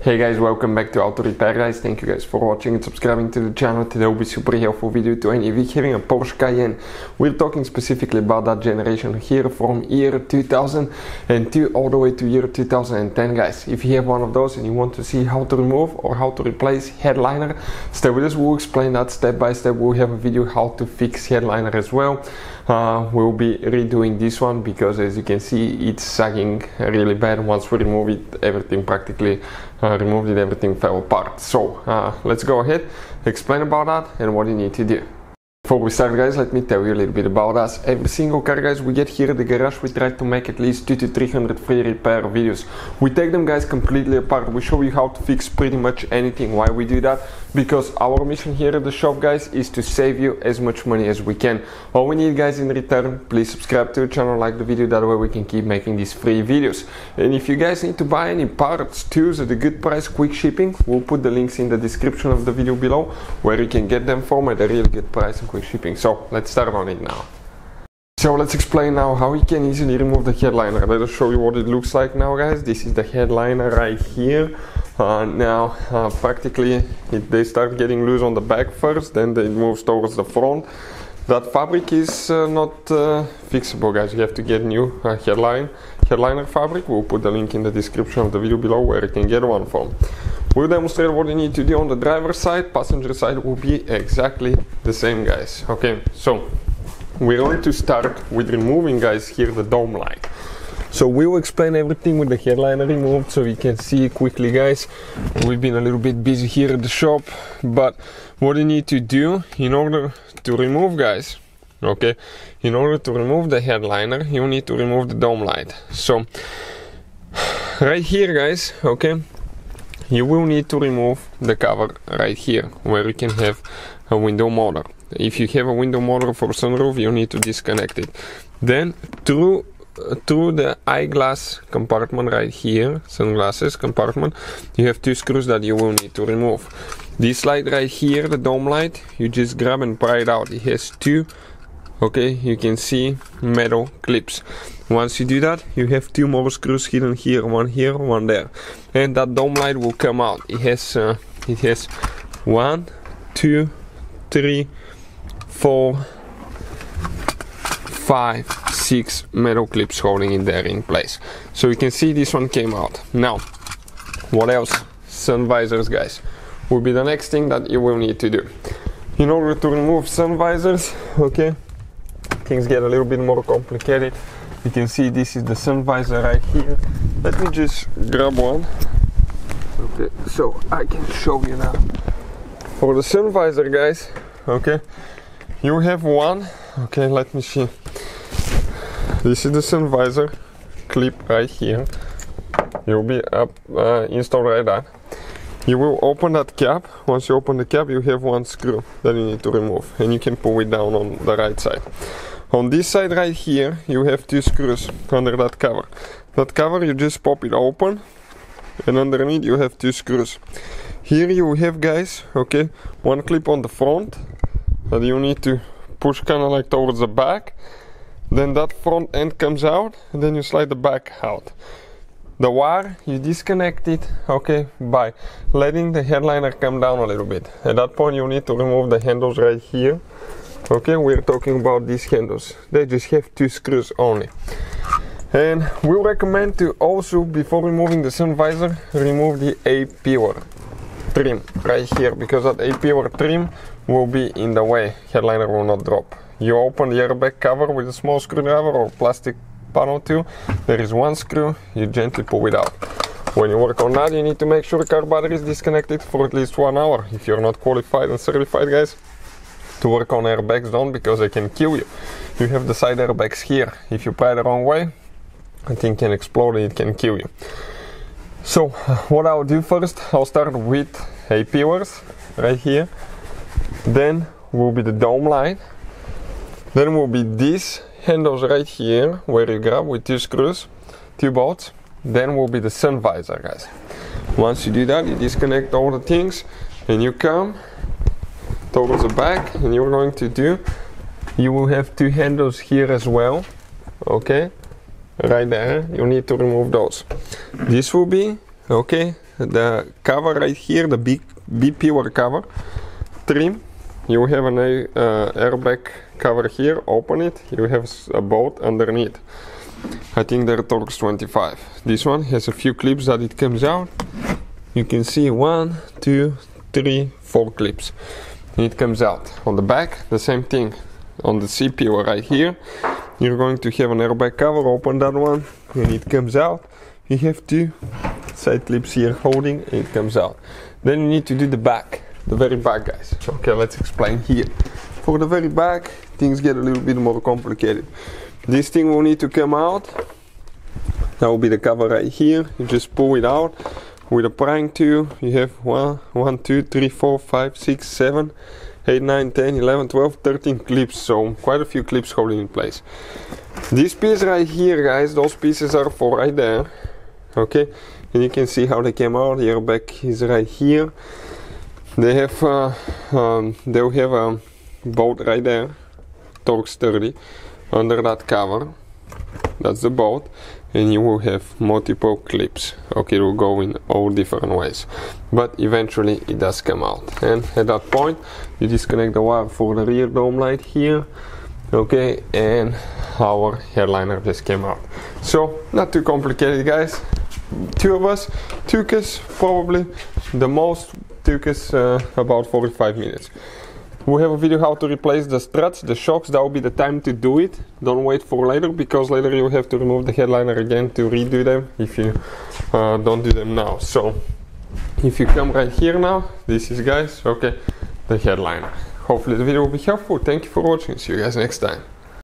Hey guys, welcome back to Auto Repair guys. Thank you guys for watching and subscribing to the channel. Today will be super helpful video to any of you having a Porsche Cayenne. We're talking specifically about that generation here from year 2002 all the way to year 2010 guys. If you have one of those and you want to see how to remove or how to replace headliner, stay with us. We'll explain that step by step. We'll have a video how to fix headliner as well. We'll be redoing this one because as you can see it's sagging really bad. Once we remove it, everything practically removed it, everything fell apart. So let's go ahead, explain about that and what you need to do. Before we start guys, let me tell you a little bit about us. Every single car guys we get here at the garage, we try to make at least 200 to 300 free repair videos. We take them guys completely apart. We show you how to fix pretty much anything. Why we do that? Because our mission here at the shop guys is to save you as much money as we can. All we need guys in return, please subscribe to the channel, like the video, that way we can keep making these free videos. And if you guys need to buy any parts, tools at a good price, quick shipping, we'll put the links in the description of the video below where you can get them from at a really good price and quick shipping. So let's start on it now. So let's explain now how you can easily remove the headliner. Let us show you what it looks like now guys. This is the headliner right here. Practically they start getting loose on the back first, then it moves towards the front. That fabric is not fixable guys. You have to get new headliner fabric. We'll put the link in the description of the video below where you can get one from. We'll demonstrate what you need to do on the driver's side. Passenger side will be exactly the same guys. Okay, so we're going to start with removing guys here the dome light. So we will explain everything with the headliner removed so you can see quickly guys. We've been a little bit busy here at the shop, but what you need to do in order to remove guys, okay, in order to remove the headliner you need to remove the dome light. So right here guys, okay, you will need to remove the cover right here where you can have a window motor. If you have a window motor for sunroof, you need to disconnect it. Then through the eyeglass compartment right here, sunglasses compartment, you have two screws that you will need to remove. This light right here, the dome light, you just grab and pry it out. It has two, okay, you can see metal clips. Once you do that, you have two more screws hidden here, one there, and that dome light will come out. It has 1, 2, 3, 4, 5, 6 metal clips holding it there in place. So you can see this one came out. Now, what else? Sun visors guys will be the next thing that you will need to do. In order to remove sun visors, okay, things get a little bit more complicated. You can see this is the sun visor right here. Let me just grab one. Okay, so I can show you now. For the sun visor guys, okay, you have one. Okay, let me see. This is the sun visor clip right here. You'll be installed right there. You will open that cap. Once you open the cap, you have one screw that you need to remove, and you can pull it down on the right side. On this side right here, you have two screws under that cover. That cover, you just pop it open, and underneath you have two screws. Here you have guys, okay, one clip on the front that you need to push kind of like towards the back. Then that front end comes out, and then you slide the back out. The wire, you disconnect it, okay, by letting the headliner come down a little bit. At that point you need to remove the handles right here. Okay, we're talking about these handles. They just have two screws only. And we recommend to also, before removing the sun visor, remove the A-pillar trim right here, because that A-pillar trim will be in the way, headliner will not drop. You open the airbag cover with a small screwdriver or plastic panel tool. There is one screw, you gently pull it out. When you work on that, you need to make sure the car battery is disconnected for at least 1 hour. If you're not qualified and certified guys to work on airbags, don't, because they can kill you. You have the side airbags here. If you pry the wrong way, the thing can explode and it can kill you. So what I'll do first, I'll start with A-pillars right here. Then will be the dome light. Then will be these handles right here where you grab with two screws, two bolts. Then will be the sun visor guys. Once you do that, you disconnect all the things and you come towards the back, and you're going to do, you will have two handles here as well, okay, right there. You need to remove those. This will be, okay, the cover right here, the B-Pure cover trim. You have an airbag cover here, open it, you have a bolt underneath. I think they're Torx 25. This one has a few clips that it comes out. You can see 1, 2, 3, 4 clips. And it comes out. On the back, the same thing. On the CPU right here, you're going to have an airbag cover, open that one, and it comes out. You have 2 side clips here holding, and it comes out. Then you need to do the back. The very back, guys. Okay, let's explain here. For the very back, things get a little bit more complicated. This thing will need to come out. That will be the cover right here. You just pull it out with a prying tool. You have 1, 2, 3, 4, 5, 6, 7, 8, 9, 10, 11, 12, 13 clips. So quite a few clips holding in place. This piece right here, guys, those pieces are for right there. Okay, and you can see how they came out. The airbag is right here. They have they'll have a bolt right there, Torx 30, under that cover. That's the bolt, and you will have multiple clips. Okay, it will go in all different ways, but eventually it does come out. And at that point, you disconnect the wire for the rear dome light here. Okay, and our headliner just came out. So not too complicated, guys. 2 of us took us probably the most. Took us about 45 minutes. We have a video how to replace the struts, the shocks. That will be the time to do it. Don't wait for later, because later you have to remove the headliner again to redo them if you don't do them now. So if you come right here now, this is, guys, okay, the headliner. Hopefully the video will be helpful. Thank you for watching. See you guys next time.